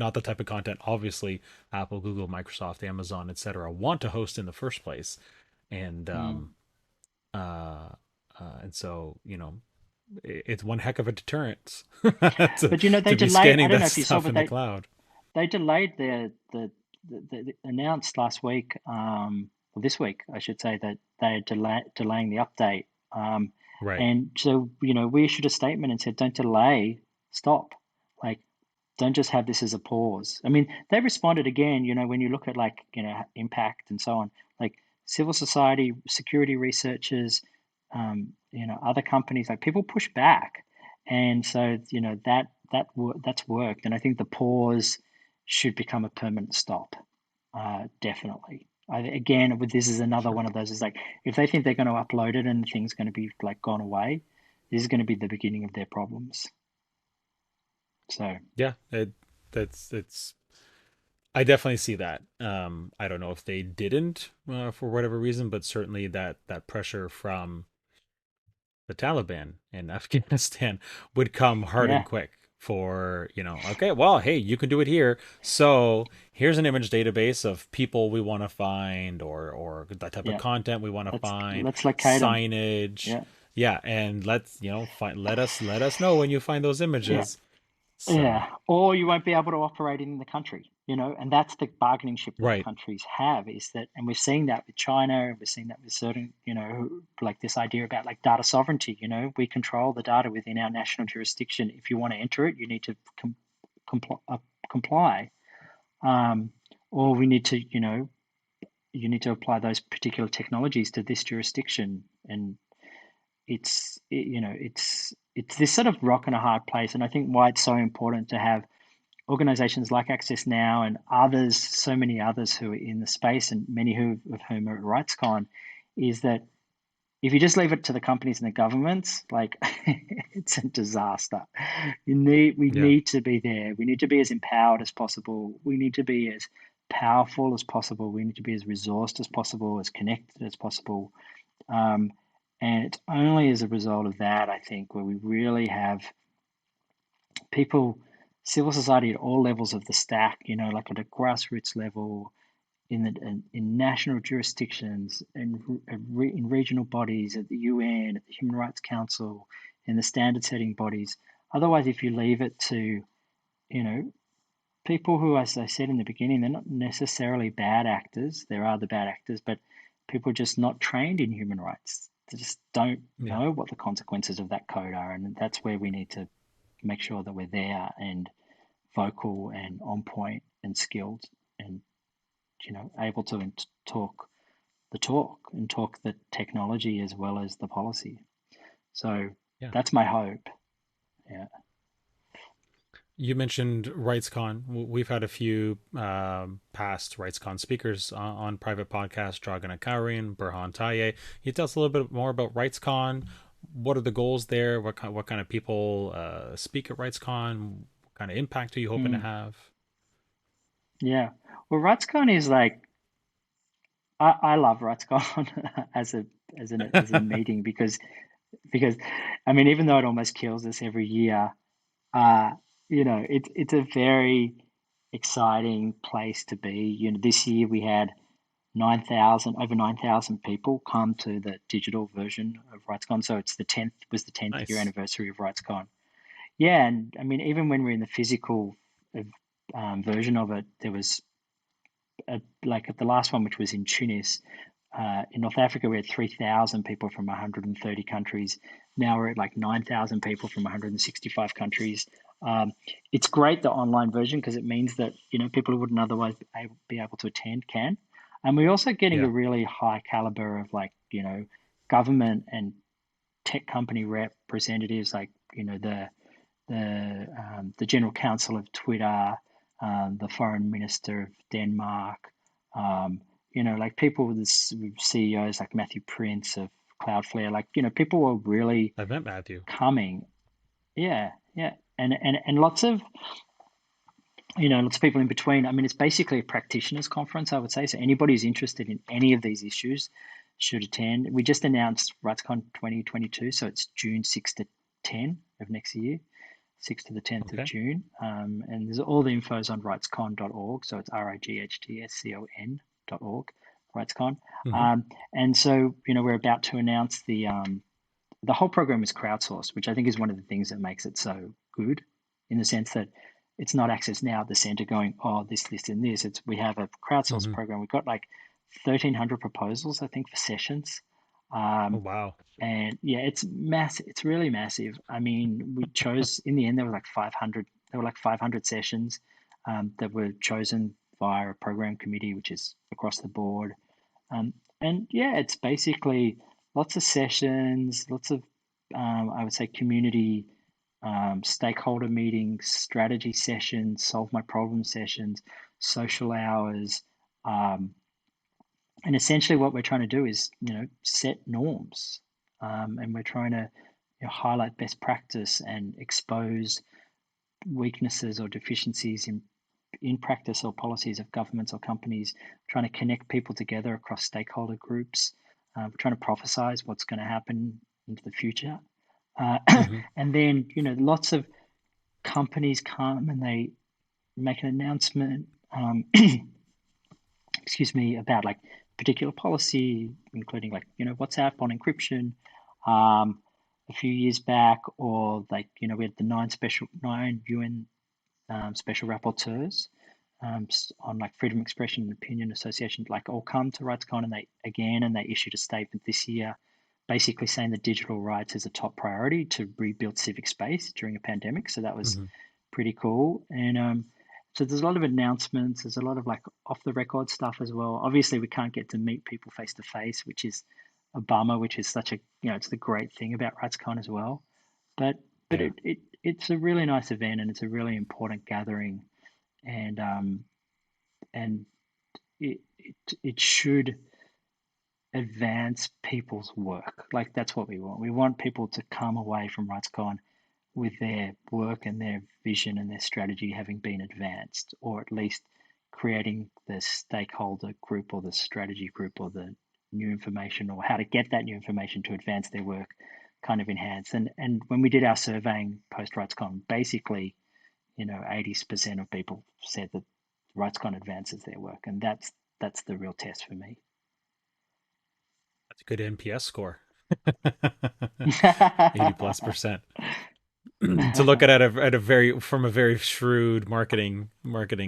A: not the type of content, obviously, Apple, Google, Microsoft, Amazon, etc. want to host in the first place. And
B: Mm.
A: uh, and so, it's one heck of a deterrent to
B: But they
A: to be
B: delayed. I
A: scanning
B: don't
A: that
B: know if you saw,
A: stuff
B: but
A: in the cloud.
B: they delayed the announced last week, or this week, I should say, that they're delaying the update.
A: Right.
B: And so, we issued a statement and said, don't delay, stop. Like, don't just have this as a pause. I mean, they responded again, when you look at, like, impact and so on, like civil society, security researchers, other companies, like, people push back. And so, that's worked. And I think the pause should become a permanent stop. Definitely. Again, with this is another one of those. Is like, if they think they're going to upload it and the thing's going to be, like, gone away, this is going to be the beginning of their problems. So
A: Yeah, that's it's I definitely see that. I don't know if they didn't, for whatever reason, but certainly that pressure from the Taliban in Afghanistan would come hard and
B: yeah,
A: quick for, okay, well, hey, you can do it here. So here's an image database of people we want to find, or that type of
B: yeah.
A: content we want to
B: Let's
A: find,
B: let's locate them.
A: signage.
B: Yeah,
A: Yeah, and let's, find let us know when you find those
B: yeah.
A: images. So,
B: Yeah, or you won't be able to operate in the country, and that's the bargaining chip that
A: right.
B: countries have, is that, and we've seen that with China, and we've seen that with certain, like this idea about, like, data sovereignty. We control the data within our national jurisdiction. If you want to enter it, you need to comply, um, or we need to, you need to apply those particular technologies to this jurisdiction, and it's this sort of rock and a hard place. And I think why it's so important to have organizations like Accessnow and others, so many others who are in the space, and many of whom are at Rightscon, is that if you just leave it to the companies and the governments, like, it's a disaster. We
A: Yeah.
B: need to be there. We need to be as empowered as possible. We need to be as powerful as possible. We need to be as resourced as possible, as connected as possible. Um, and it's only as a result of that, I think, where we really have people civil society at all levels of the stack, like at a grassroots level, in national jurisdictions, in regional bodies, at the UN, at the Human Rights Council, in the standard setting bodies. Otherwise, if you leave it to, you know, people who, as I said in the beginning, they're not necessarily bad actors. There are the bad actors, but people just not trained in human rights. They just don't
A: Yeah.
B: know what the consequences of that code are. And that's where we need to make sure that we're there and vocal and on point and skilled and, able to talk the talk and talk the technology as well as the policy. So
A: Yeah.
B: that's my hope. Yeah.
A: You mentioned Rightscon. We've had a few past Rightscon speakers on private podcasts, Dragan Akarian, Burhan Taye. Can you tell us a little bit more about Rightscon? What are the goals there? What kind of people speak at Rightscon? What kind of impact are you hoping to
B: Mm,
A: have?
B: yeah. Well, Ratscon is like I love Ratscon as a meeting because I mean even though it almost kills us every year, uh, it's a very exciting place to be. This year we had 9,000 over 9,000 people come to the digital version of RightsCon. So it's the 10th year
A: Nice.
B: anniversary of RightsCon. Yeah, and I mean even when we're in the physical version of it, there was like at the last one, which was in Tunis, in North Africa, we had 3,000 people from 130 countries. Now we're at like 9,000 people from 165 countries. Um, it's great, the online version, because it means that, people who wouldn't otherwise be able to attend can. And we're also getting a
A: Yeah.
B: really high caliber of like, government and tech company representatives, like, the general counsel of Twitter, the foreign minister of Denmark, like people with CEOs like Matthew Prince of Cloudflare, like, people were really
A: I've met Matthew.
B: coming. Yeah, yeah. And lots of people in between. I mean, it's basically a practitioners conference, I would say. So anybody who's interested in any of these issues should attend. We just announced RightsCon 2022, so it's June 6 to 10 of next year. 6th to the 10th of
A: Okay.
B: June. And there's all the infos on rightscon.org. So it's rightscon.org, Rightscon.
A: Mm-hmm.
B: And so, we're about to announce the whole program is crowdsourced, which I think is one of the things that makes it so good in the sense that it's not Accessnow at the center going, oh, this, and this. We have a crowdsourced
A: Mm-hmm.
B: program. We've got like 1,300 proposals, I think, for sessions.
A: Oh
B: Um,
A: wow.
B: and yeah, it's massive. It's really massive. I mean, we chose in the end there were like 500. There were like 500 sessions that were chosen via a program committee, which is across the board. Um, and yeah, it's basically lots of sessions, lots of I would say community stakeholder meetings, strategy sessions, solve my problem sessions, social hours. Um, and essentially, what we're trying to do is, set norms, and we're trying to highlight best practice and expose weaknesses or deficiencies in practice or policies of governments or companies. Trying to connect people together across stakeholder groups. We're trying to prophesize what's going to happen into the future, uh,
A: Mm-hmm.
B: and then lots of companies come and they make an announcement. Excuse me, about like particular policy, including like, WhatsApp on encryption, a few years back, or like, we had the nine UN special rapporteurs on like freedom of expression and opinion association, like all come to RightsCon and they issued a statement this year basically saying that digital rights is a top priority to rebuild civic space during a pandemic. So that was
A: Mm-hmm.
B: pretty cool. And so there's a lot of announcements. There's a lot of like off the record stuff as well. Obviously, we can't get to meet people face to face, which is a bummer. Which is such a it's the great thing about RightsCon as well. But
A: Yeah.
B: it's a really nice event and it's a really important gathering. And and it should advance people's work. Like that's what we want. We want people to come away from RightsCon with their work and their vision and their strategy having been advanced, or at least creating the stakeholder group or the strategy group or the new information or how to get that new information to advance their work kind of enhanced. And when we did our surveying post RightsCon, basically, 80% of people said that Rightscon advances their work, and that's the real test for me.
A: That's a good NPS score. 80 plus percent. To look at it at a very from a very shrewd marketing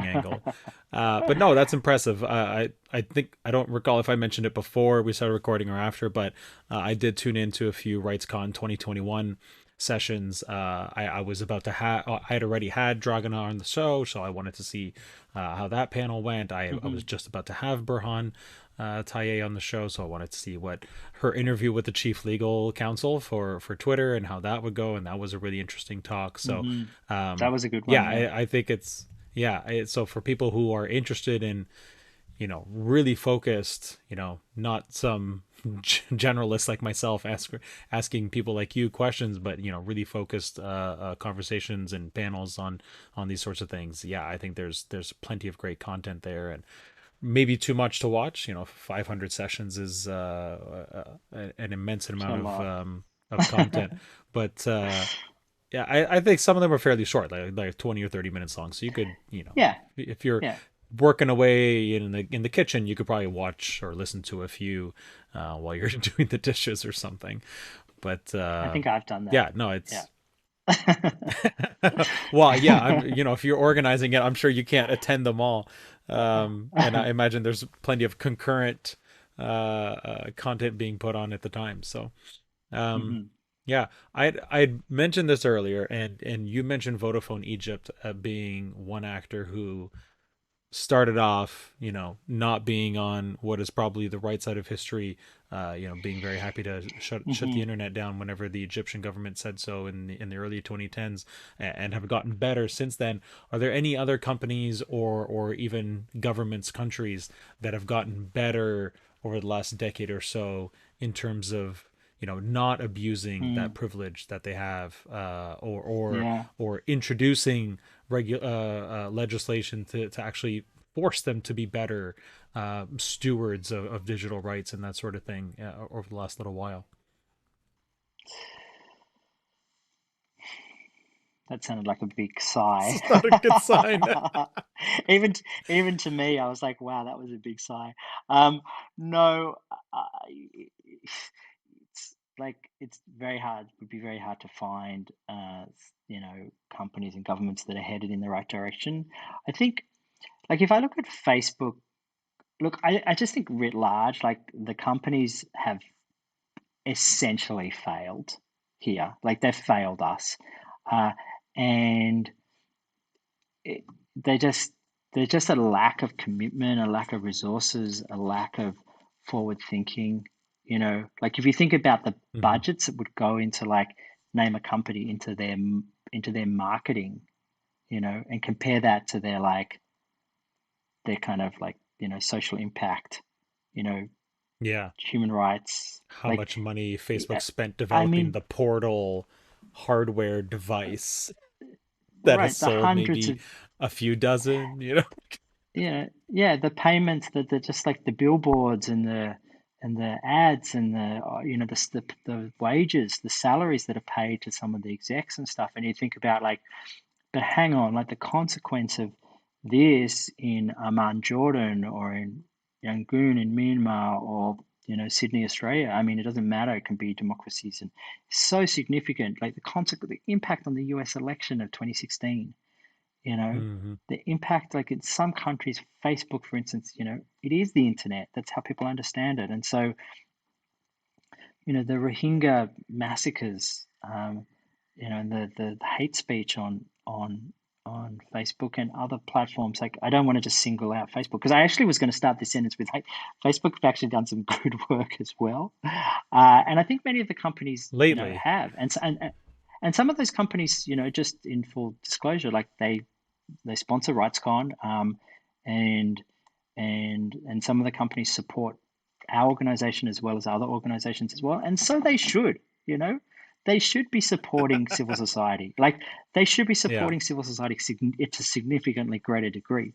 A: angle. But no, that's impressive. I think I don't recall if I mentioned it before we started recording or after, but I did tune into a few Rightscon 2021 sessions. I was about to have I had already had Dragonar on the show, so I wanted to see how that panel went. I was
B: Mhm,
A: just about to have Burhan Taye on the show, so I wanted to see what her interview with the chief legal counsel for Twitter and how that would go, and that was a really interesting talk. So,
B: mhm. That
A: um,
B: was a good
A: yeah,
B: one, yeah.
A: I think it's so for people who are interested in really focused, not some generalist like myself asking people like you questions, but really focused conversations and panels on these sorts of things. Yeah, I think there's plenty of great content there, and maybe too much to watch. 500 sessions is an immense
B: It's a
A: amount
B: lot.
A: of content, but yeah, I think some of them are fairly short, like 20 or 30 minutes long. So you could,
B: Yeah,
A: if you're
B: yeah.
A: working away in the kitchen, you could probably watch or listen to a few while you're doing the dishes or something. But
B: I think I've done that.
A: yeah, no,
B: Yeah.
A: it's well, yeah, if you're organizing it, I'm sure you can't attend them all. And I imagine there's plenty of concurrent content being put on at the time. So, um,
B: hmm
A: yeah, I'd mentioned this earlier, and you mentioned Vodafone Egypt being one actor who started off, not being on what is probably the right side of history, being very happy to shut the
B: hmm
A: internet down whenever the Egyptian government said so in the early 2010s, and have gotten better since then. Are there any other companies or even governments, countries that have gotten better over the last decade or so in terms of not abusing that
B: Mm,
A: privilege that they have, or
B: yeah.
A: or introducing legislation to actually force them to be better stewards of digital rights and that sort of thing over the last little while.
B: That sounded like a big sigh.
A: This is not a good sign.
B: Even even to me, I was like, "Wow, that was a big sigh." No, it's like it's very hard. It would be very hard to find, companies and governments that are headed in the right direction. I think, like, if I look at Facebook, look, I just think writ large, like the companies have essentially failed here. Like they've failed us, and it, they just there's just a lack of commitment, a lack of resources, a lack of forward thinking. Like if you think about the
A: Hmm.
B: budgets that would go into like name a company into their marketing, and compare that to their kind of like social impact, you know,
A: Yeah,
B: human rights.
A: how
B: Like,
A: much money Facebook spent
B: I
A: developing
B: mean,
A: the portal hardware device that has
B: right, the
A: sold
B: hundreds
A: maybe
B: of
A: a few dozen.
B: yeah, the payments that just like the billboards and the ads and the wages, the salaries that are paid to some of the execs and stuff, and you think about like, but hang on, like the consequence of this in Amman, Jordan, or in Yangon in Myanmar, or Sydney, Australia. I mean, it doesn't matter. It can be democracies, and so significant. Like the impact on the U.S. election of 2016. You know,
A: Hmm.
B: the impact, like in some countries, Facebook, for instance, it is the internet. That's how people understand it. And so, the Rohingya massacres, and the hate speech on Facebook and other platforms. Like, I don't want to just single out Facebook because I actually was going to start this sentence with, hey, Facebook have actually done some good work as well, and I think many of the companies,
A: Lately.
B: have, and some of those companies, just in full disclosure, like they sponsor Rightscon, and and some of the companies support our organization as well as other organizations as well, and so they should. You know, they should be supporting civil society. Like they should be
A: Yeah.
B: supporting civil society to a significantly greater degree.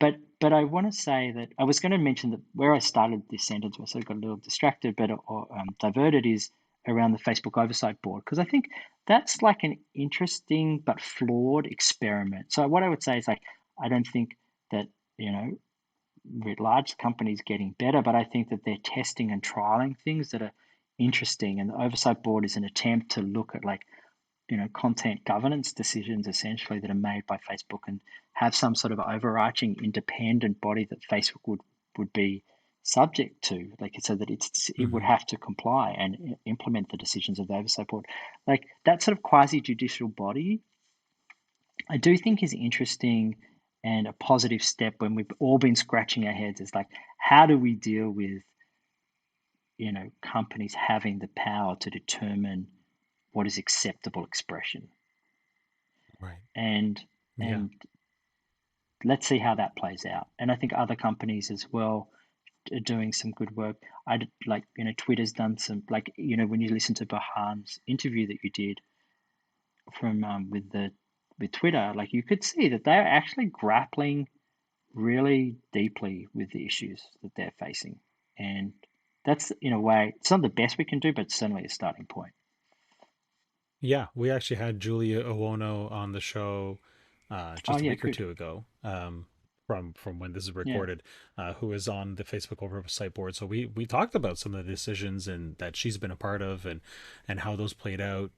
B: But I want to say that I was going to mention that where I started this sentence, I sort of got a little distracted, but or diverted, is around the Facebook Oversight Board, because I think that's like an interesting but flawed experiment. So what I would say is like I don't think that, you know, writ large companies getting better, but I think that they're testing and trialing things that are interesting. And the Oversight Board is an attempt to look at like, you know, content governance decisions essentially that are made by Facebook and have some sort of overarching independent body that Facebook would be subject to, like so that it would
A: Hmm.
B: have to comply and implement the decisions of the oversight board. Like that sort of quasi judicial body, I do think is interesting and a positive step when we've all been scratching our heads. Is like, how do we deal with, you know, companies having the power to determine what is acceptable expression?
A: Right.
B: And
A: Yeah.
B: and let's see how that plays out. And I think other companies as well are doing some good work. Like, you know, Twitter's done some, like, you know, when you listen to Bahan's interview that you did from with Twitter, like you could see that they're actually grappling really deeply with the issues that they're facing. And that's, in a way, it's not the best we can do, but it's certainly a starting point.
A: Yeah, we actually had Julia Owono on the show
B: Oh
A: just a
B: yeah,
A: week or
B: good.
A: two ago, from when this is
B: Yeah,
A: recorded, who was on the Facebook Oversight Board. So we talked about some of the decisions and that she's been a part of, and how those played out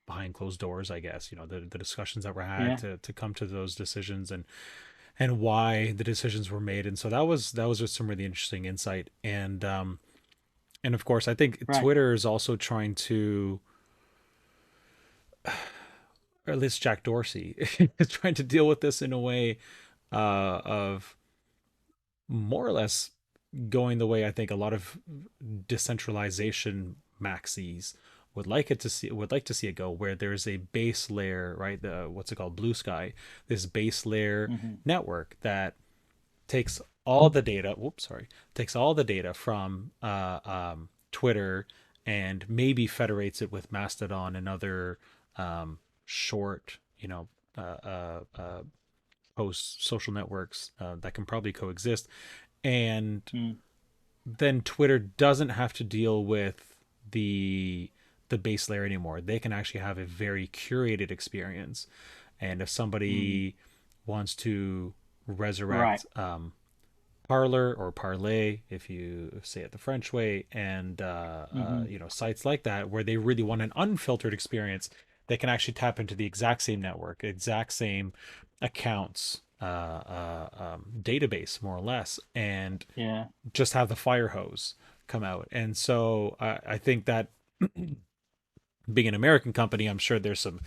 A: behind closed doors. I guess the discussions that were had
B: yeah,
A: to come to those decisions, and why the decisions were made. And so that was just some really interesting insight. And of course, I think
B: right.
A: Twitter is also trying to, or at least Jack Dorsey is trying to deal with this in a way of more or less going the way I think a lot of decentralization maxis would like to see it go, where there's a base layer, right? The what's it called, Blue Sky, this base layer
B: Hmm.
A: network that takes all the data. Whoops, sorry, takes all the data from Twitter and maybe federates it with Mastodon and other short, post social networks that can probably coexist. And
B: Mm,
A: then Twitter doesn't have to deal with the the base layer anymore. They can actually have a very curated experience. And if
B: mm,
A: somebody wants to
B: right.
A: resurrect Parlor or Parlay, if you say it the French way, and
B: Hmm.
A: sites like that where they really want an unfiltered experience, they can actually tap into the exact same network, exact same accounts, database more or less, and
B: Yeah.
A: just have the fire hose come out. And so I think that being an American company, I'm sure there's some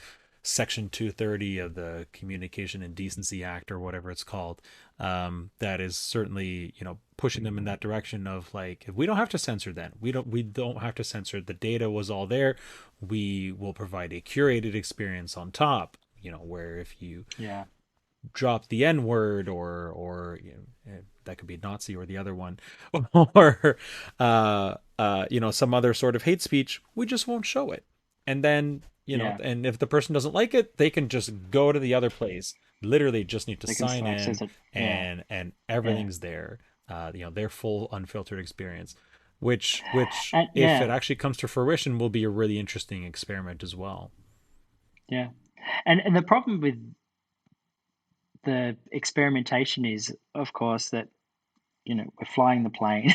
A: Section 230 of the Communication and Decency Act or whatever it's called, that is certainly pushing them in that direction of like, if we don't have to censor, then we don't have to censor. The data was all there. We will provide a curated experience on top. Where if you
B: Yeah.
A: drop the N word, or that could be Nazi or the other one, or some other sort of hate speech, we just won't show it. And then
B: Yeah.
A: and if the person doesn't like it, they can just go to the other place. Literally, just need to
B: They can
A: sign
B: still
A: in,
B: access it. Yeah.
A: and
B: Yeah.
A: everything's there. Their full unfiltered experience, which
B: And
A: if it
B: yeah.
A: actually comes to fruition, will be a really interesting experiment as well.
B: Yeah. And the problem with the experimentation is, of course, that, you know, we're flying the plane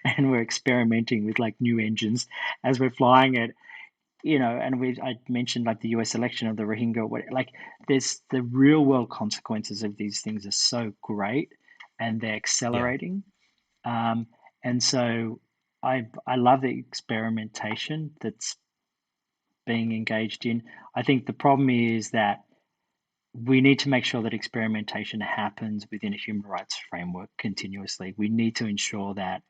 B: and we're experimenting with like new engines as we're flying it, you know, and I mentioned like the US election of the Rohingya, like there's the real world consequences of these things are so great and they're
A: Yeah.
B: accelerating. Um, and so I love the experimentation that's being engaged in. I think the problem is that we need to make sure that experimentation happens within a human rights framework continuously. We need to ensure that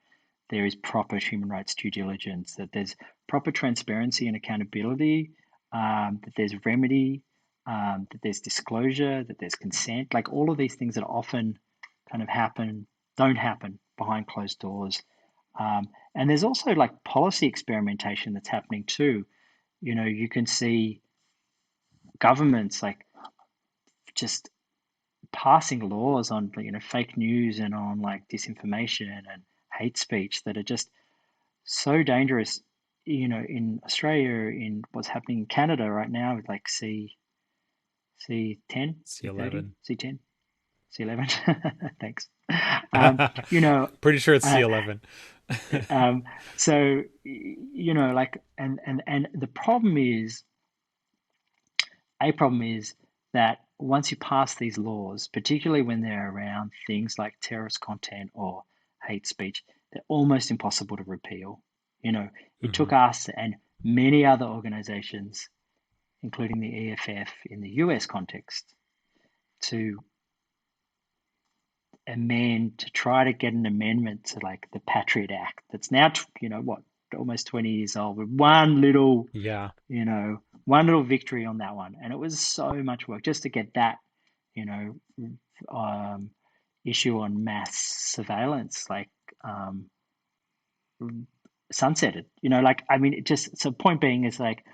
B: there is proper human rights due diligence, that there's proper transparency and accountability, that there's remedy, that there's disclosure, that there's consent. Like all of these things that often kind of don't happen behind closed doors. And there's also like policy experimentation that's happening too. You know, you can see governments like just passing laws on, you know, fake news and on like disinformation and hate speech that are just so dangerous. in Australia, in what's happening in Canada right now with like C10, C30,
A: C11.
B: C10, C11. Thanks. Um, you know,
A: Pretty sure it's
B: uh,
A: C11.
B: um, so like, and the problem is, a problem is that once you pass these laws, particularly when they're around things like terrorist content or hate speech, they're almost impossible to repeal. It
A: Hmm.
B: took us and many other organizations, including the EFF in the US context, to to try to get an amendment to like the Patriot Act that's now, what, almost 20 years old, with
A: Yeah.
B: one little victory on that one. And it was so much work just to get that, you know, um, issue on mass surveillance, like, um, sunsetted. Like, I mean, it just, so point being is like,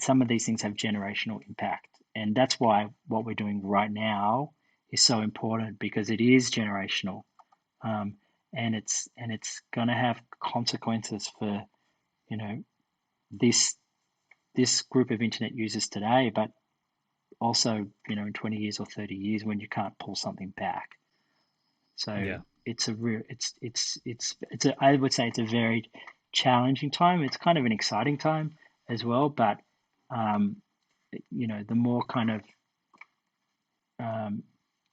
B: some of these things have generational impact. And that's why what we're doing right now is so important, because it is generational. Um, and it's going to have consequences for, you know, this this group of internet users today, but also, in 20 years or 30 years when you can't pull something back. So
A: Yeah.
B: it's a real, I would say it's a very challenging time. It's kind of an exciting time as well, but um, the more kind of, um,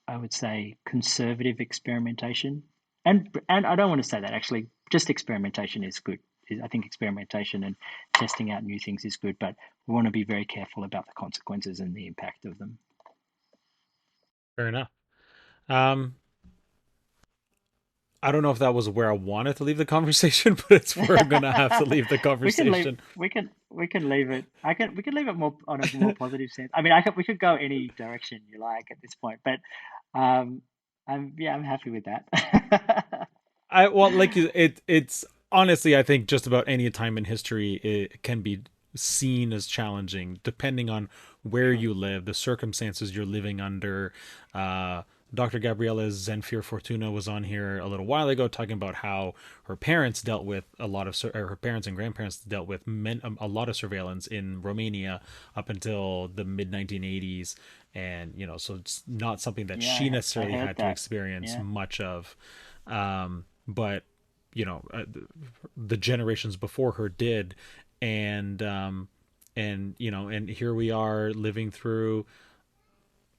B: I would say, conservative experimentation, and I don't want to say that actually, just experimentation is good. I think experimentation and testing out new things is good, but we want to be very careful about the consequences and the impact of them.
A: Fair enough. Um, I don't know if that was where I wanted to leave the conversation, but it's where I'm gonna have to leave the
B: we can leave
A: conversation.
B: we can leave it. We can leave it more on a more positive sense. I mean, we could go any direction you like at this point, but um, I'm happy with that.
A: I well, like it's honestly, I think just about any time in history it can be seen as challenging, depending on where
B: Sure.
A: you live, the circumstances you're living under. Dr. Gabriela Zenfir Fortuna was on here a little while ago talking about how her parents dealt with a lot of or her parents and grandparents dealt with a lot of surveillance in Romania up until the mid 1980s, and so it's not something that she
B: Yeah, I
A: necessarily
B: heard
A: had to
B: that.
A: experience
B: Yeah.
A: much of. But you know uh, the generations before her did, and and here we are living through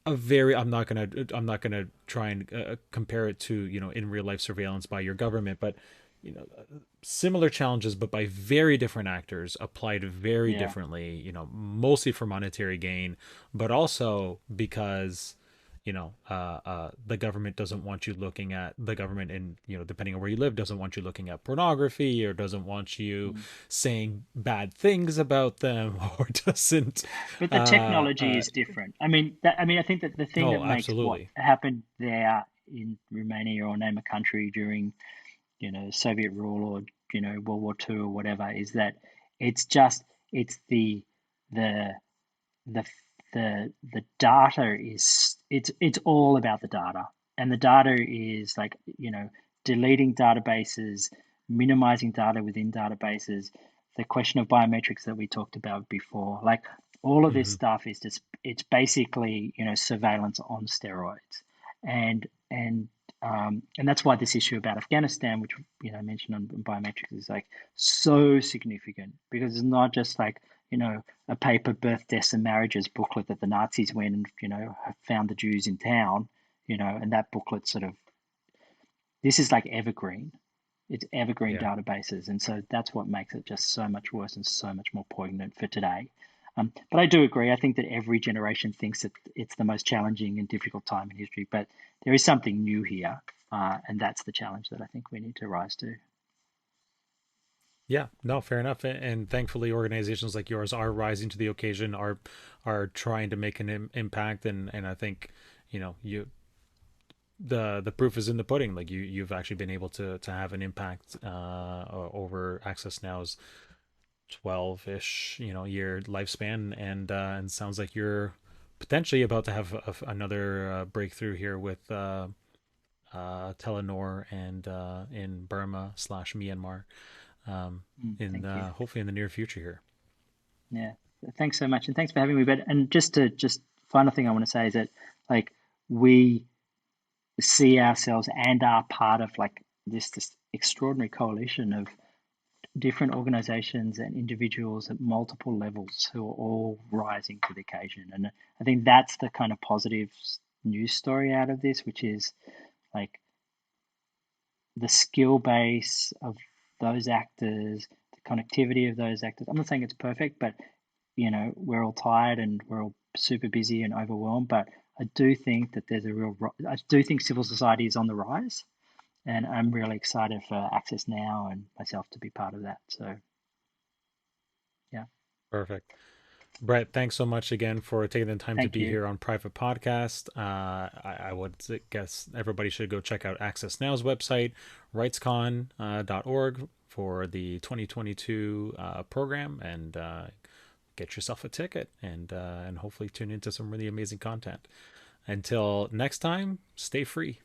A: a very I'm not gonna try and compare it to in real life surveillance by your government, but similar challenges but by very different actors applied very
B: Yeah.
A: differently, mostly for monetary gain, but also because the government doesn't want you looking at the government, and depending on where you live, doesn't want you looking at pornography, or doesn't want you
B: Mm.
A: saying bad things about them, or doesn't
B: But the
A: uh
B: technology
A: uh
B: is different. I mean, I think that the thing that
A: oh,
B: makes what
A: absolutely.
B: happened there in Romania, or name a country during, Soviet rule, or, World War II or whatever, is that it's just it's the the the data is it's all about the data, and the data is like, deleting databases, minimizing data within databases, the question of biometrics that we talked about before, like all of this
A: Hmm.
B: stuff is just, it's basically, surveillance on steroids. And and um, and that's why this issue about Afghanistan, which, I mentioned on biometrics, is like so significant, because it's not just like, a paper birth, deaths, and marriages booklet that the Nazis went and, found the Jews in town, and that booklet sort of, this is like evergreen. It's evergreen
A: Yeah.
B: databases, and so that's what makes it just so much worse and so much more poignant for today. But I do agree. I think that every generation thinks that it's the most challenging and difficult time in history, but there is something new here, and that's the challenge that I think we need to rise to.
A: Yeah, no, fair enough. And thankfully, organizations like yours are rising to the occasion, are trying to make an impact, and I think you the proof is in the pudding. Like you've actually been able to have an impact over Accessnow's 12-ish year lifespan, and sounds like you're potentially about to have another breakthrough here with Telenor and in Burma/Myanmar, in
B: Thank you.
A: hopefully in the near future here.
B: Yeah, thanks so much, and thanks for having me. But and just final thing I want to say is that like we see ourselves and are part of like this extraordinary coalition of different organizations and individuals at multiple levels who are all rising to the occasion. And I think that's the kind of positive news story out of this, which is like the skill base of those actors, the connectivity of those actors. I'm not saying it's perfect, but we're all tired and we're all super busy and overwhelmed. But I do think that I do think civil society is on the rise, and I'm really excited for Accessnow and myself to be part of that. So yeah,
A: Perfect. Brett, thanks so much again for taking the time to
B: thank
A: be
B: you.
A: here on Private Podcast. I would guess everybody should go check out Access Now's website, rightscon.org, for the 2022 program, and get yourself a ticket, and hopefully tune into some really amazing content. Until next time, stay free.